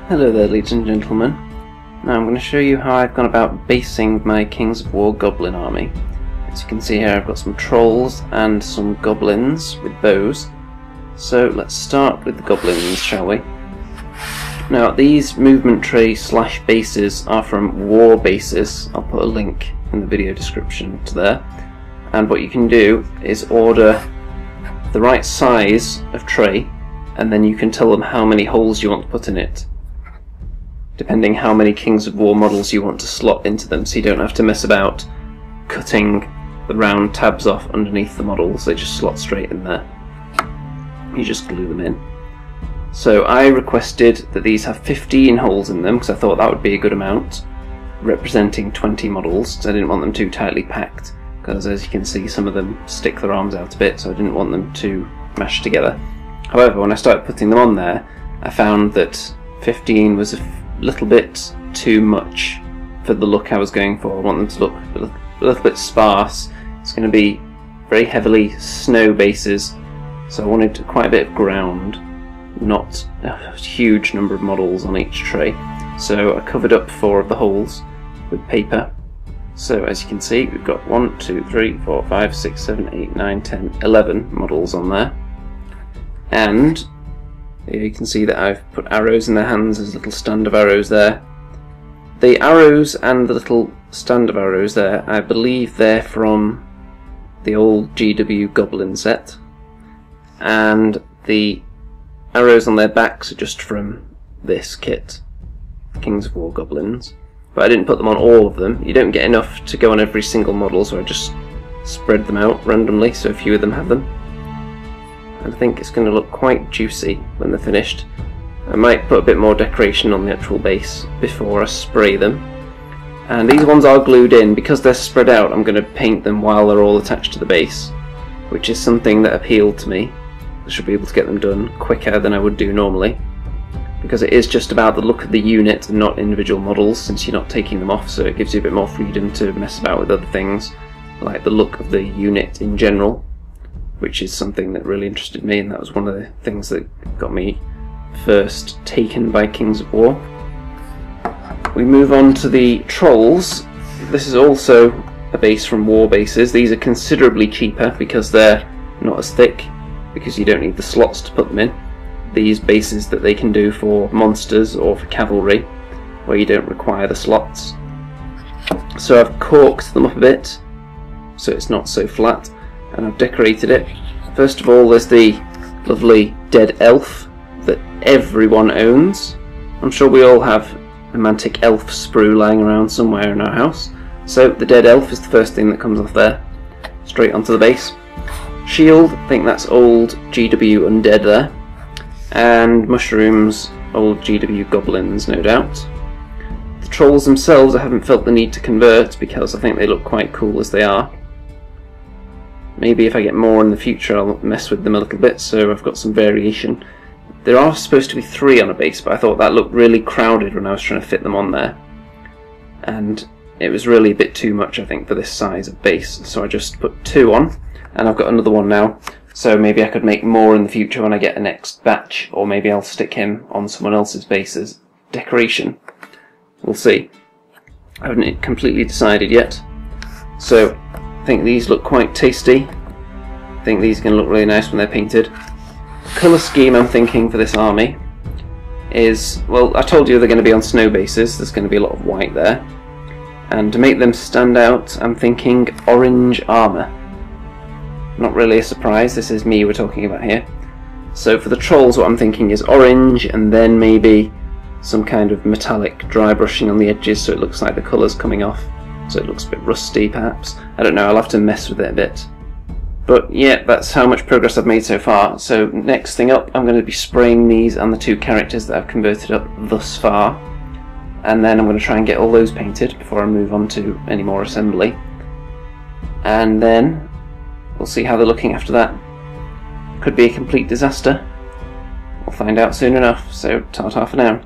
Hello there, ladies and gentlemen. Now I'm going to show you how I've gone about basing my Kings of War goblin army. As you can see here, I've got some trolls and some goblins with bows. So let's start with the goblins, shall we? Now these movement tray / bases are from War Bases. I'll put a link in the video description to there. And what you can do is order the right size of tray, and then you can tell them how many holes you want to put in it, depending how many Kings of War models you want to slot into them, so you don't have to mess about cutting the round tabs off underneath the models. They just slot straight in there. You just glue them in. So I requested that these have 15 holes in them because I thought that would be a good amount, representing 20 models, because I didn't want them too tightly packed, because as you can see some of them stick their arms out a bit, so I didn't want them too mashed together. However, when I started putting them on there, I found that 15 was a little bit too much for the look I was going for. I want them to look a little bit sparse. It's going to be very heavily snow bases, so I wanted quite a bit of ground, not a huge number of models on each tray. So I covered up 4 of the holes with paper. So as you can see, we've got 1, 2, 3, 4, 5, 6, 7, 8, 9, 10, 11 models on there. And here you can see that I've put arrows in their hands. There's a little stand of arrows there. The arrows and the little stand of arrows there, I believe they're from the old GW Goblin set, and the arrows on their backs are just from this kit, Kings of War Goblins. But I didn't put them on all of them. You don't get enough to go on every single model, so I just spread them out randomly so a few of them have them. I think it's going to look quite juicy when they're finished. I might put a bit more decoration on the actual base before I spray them. And these ones are glued in. Because they're spread out, I'm going to paint them while they're all attached to the base, which is something that appealed to me. I should be able to get them done quicker than I would do normally, because it is just about the look of the unit and not individual models, since you're not taking them off, so it gives you a bit more freedom to mess about with other things, like the look of the unit in general, which is something that really interested me, and that was one of the things that got me first taken by Kings of War. We move on to the trolls. This is also a base from War Bases. These are considerably cheaper because they're not as thick, because you don't need the slots to put them in. These bases that they can do for monsters or for cavalry, where you don't require the slots. So I've corked them up a bit so it's not so flat, and I've decorated it. First of all, there's the lovely dead elf that everyone owns. I'm sure we all have a Mantic elf sprue lying around somewhere in our house. So the dead elf is the first thing that comes off there, straight onto the base. Shield, I think that's old GW Undead there. And mushrooms, old GW Goblins, no doubt. The trolls themselves I haven't felt the need to convert because I think they look quite cool as they are. Maybe if I get more in the future I'll mess with them a little bit, so I've got some variation. There are supposed to be 3 on a base, but I thought that looked really crowded when I was trying to fit them on there. And it was really a bit too much, I think, for this size of base, so I just put 2 on, and I've got another one now. So maybe I could make more in the future when I get the next batch, or maybe I'll stick him on someone else's base as decoration. We'll see. I haven't completely decided yet. So I think these look quite tasty. I think these are going to look really nice when they're painted. The colour scheme I'm thinking for this army is, well, I told you they're going to be on snow bases. There's going to be a lot of white there. And to make them stand out, I'm thinking orange armour. Not really a surprise, this is me we're talking about here. So for the trolls, what I'm thinking is orange, and then maybe some kind of metallic dry brushing on the edges so it looks like the colour's coming off, so it looks a bit rusty perhaps. I don't know, I'll have to mess with it a bit. But yeah, that's how much progress I've made so far. So next thing up, I'm going to be spraying these and the 2 characters that I've converted up thus far, and then I'm going to try and get all those painted before I move on to any more assembly. And then we'll see how they're looking after that. Could be a complete disaster. We'll find out soon enough, so ta-ta for now.